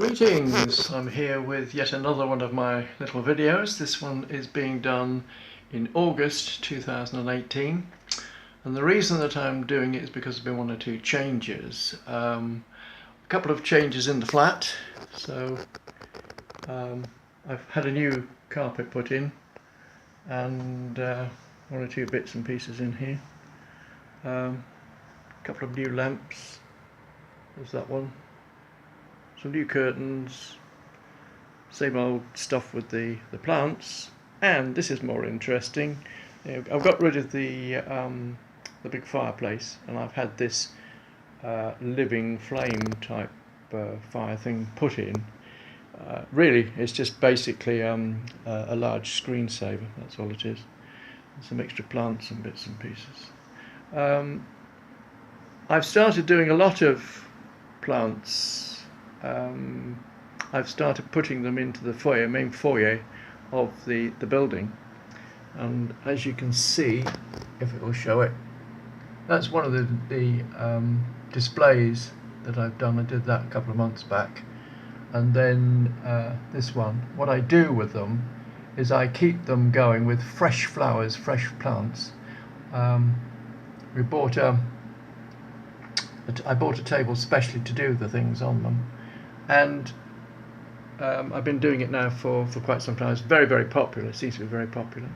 Greetings! I'm here with yet another one of my little videos. This one is being done in August 2018, and the reason that I'm doing it is because there's been one or two changes. A couple of changes in the flat, so I've had a new carpet put in and one or two bits and pieces in here. A couple of new lamps, there's that one. Some new curtains, same old stuff with the plants, and this is more interesting. I've got rid of the big fireplace, and I've had this living flame type fire thing put in. Really, it's just basically a large screensaver. That's all it is. And some extra plants and bits and pieces. I've started doing a lot of plants. I've started putting them into the main foyer of the building, and as you can see, if it will show it, that's one of the displays that I've done. I did that a couple of months back, and then this one. What I do with them is I keep them going with fresh flowers, fresh plants. I bought a table specially to do the things on them. And I've been doing it now for quite some time. It's very, very popular. It seems to be very popular.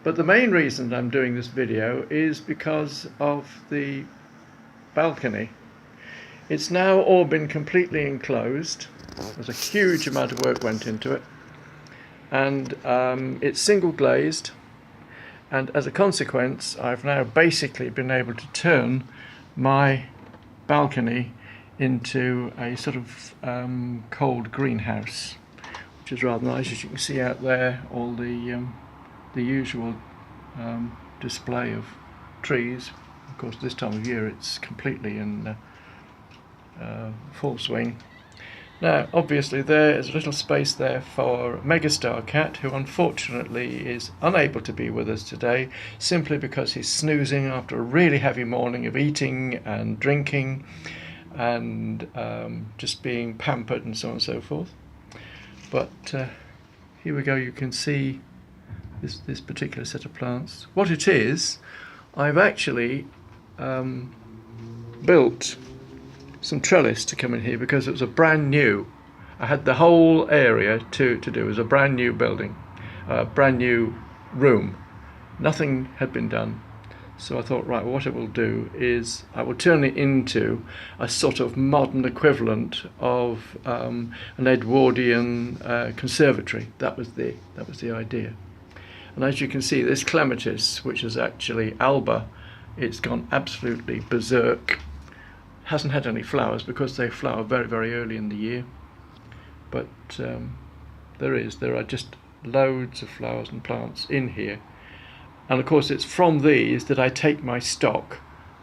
But the main reason I'm doing this video is because of the balcony. It's now all been completely enclosed. There's a huge amount of work went into it. And it's single glazed. And as a consequence, I've now basically been able to turn my balcony into a sort of cold greenhouse, which is rather nice. As you can see out there, all the usual display of trees. Of course, this time of year it's completely in full swing. Now, obviously, there is a little space there for Megastar Cat, who unfortunately is unable to be with us today, simply because he's snoozing after a really heavy morning of eating and drinking and just being pampered and so on and so forth. But here we go. You can see this particular set of plants. What it is, I've actually built some trellis to come in here because it was a brand new. I had the whole area to do. It was a brand new building, a brand new room. Nothing had been done. So I thought, right, what it will do is I will turn it into a sort of modern equivalent of an Edwardian conservatory. That was the idea. And as you can see, this clematis, which is actually Alba, it's gone absolutely berserk. Hasn't had any flowers because they flower very, very early in the year. But there are just loads of flowers and plants in here. And of course it's from these that I take my stock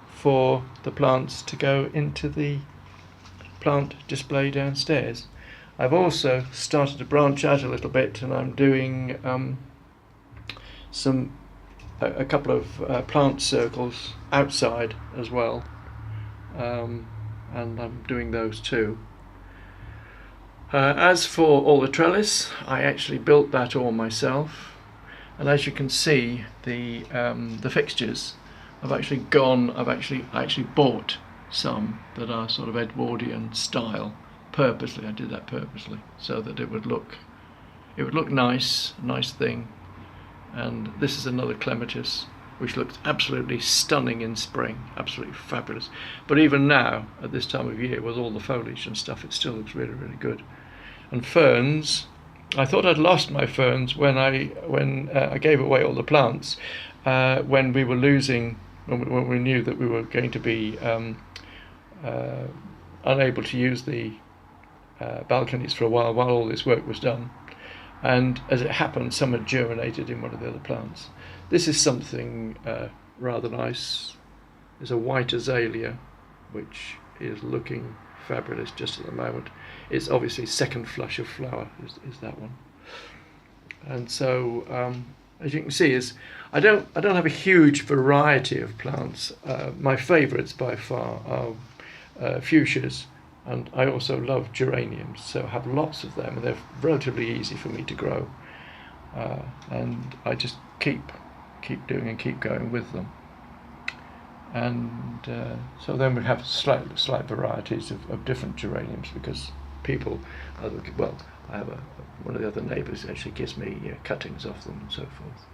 for the plants to go into the plant display downstairs. I've also started to branch out a little bit, and I'm doing a couple of plant circles outside as well, and I'm doing those too. As for all the trellis, I actually built that all myself. And as you can see, the fixtures, I've actually bought some that are sort of Edwardian style purposely. I did that purposely so that it would look nice, a nice thing. And this is another clematis which looks absolutely stunning in spring, absolutely fabulous. But even now, at this time of year, with all the foliage and stuff, it still looks really, really good. And ferns, I thought I'd lost my ferns when I gave away all the plants, when we knew that we were going to be unable to use the balconies for a while all this work was done. And as it happened, some had germinated in one of the other plants. This is something rather nice. There's a white azalea, which is looking fabulous just at the moment. It's obviously second flush of flower is that one. And so as you can see, I don't have a huge variety of plants. My favourites by far are fuchsias And I also love geraniums, so I have lots of them, and they're relatively easy for me to grow. And I just keep doing and keep going with them. And so then we have slight varieties of different geraniums, because people, well, I have one of the other neighbours actually gives me cuttings of them and so forth.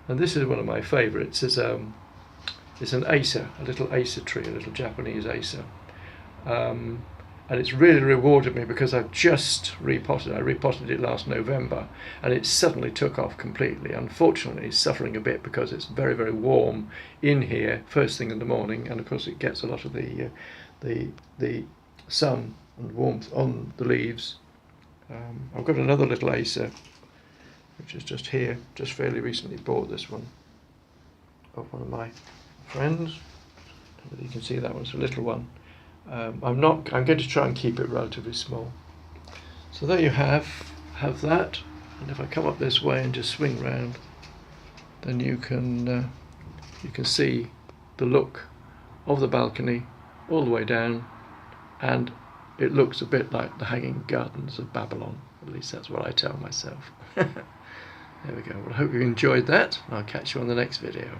And this is one of my favourites. It's an Acer, a little Acer tree, a little Japanese Acer. And it's really rewarded me because I've just repotted. I repotted it last November, and it suddenly took off completely. Unfortunately, it's suffering a bit because it's very, very warm in here first thing in the morning, and of course it gets a lot of the sun and warmth on the leaves. I've got another little Acer, which is just here. Just fairly recently bought this one of one of my friends. I don't know if you can see that one. It's a little one. I'm going to try and keep it relatively small. So there you have that. And if I come up this way and just swing round, then you can see the look of the balcony all the way down, and it looks a bit like the Hanging Gardens of Babylon. At least that's what I tell myself. There we go. Well, I hope you enjoyed that. I'll catch you on the next video.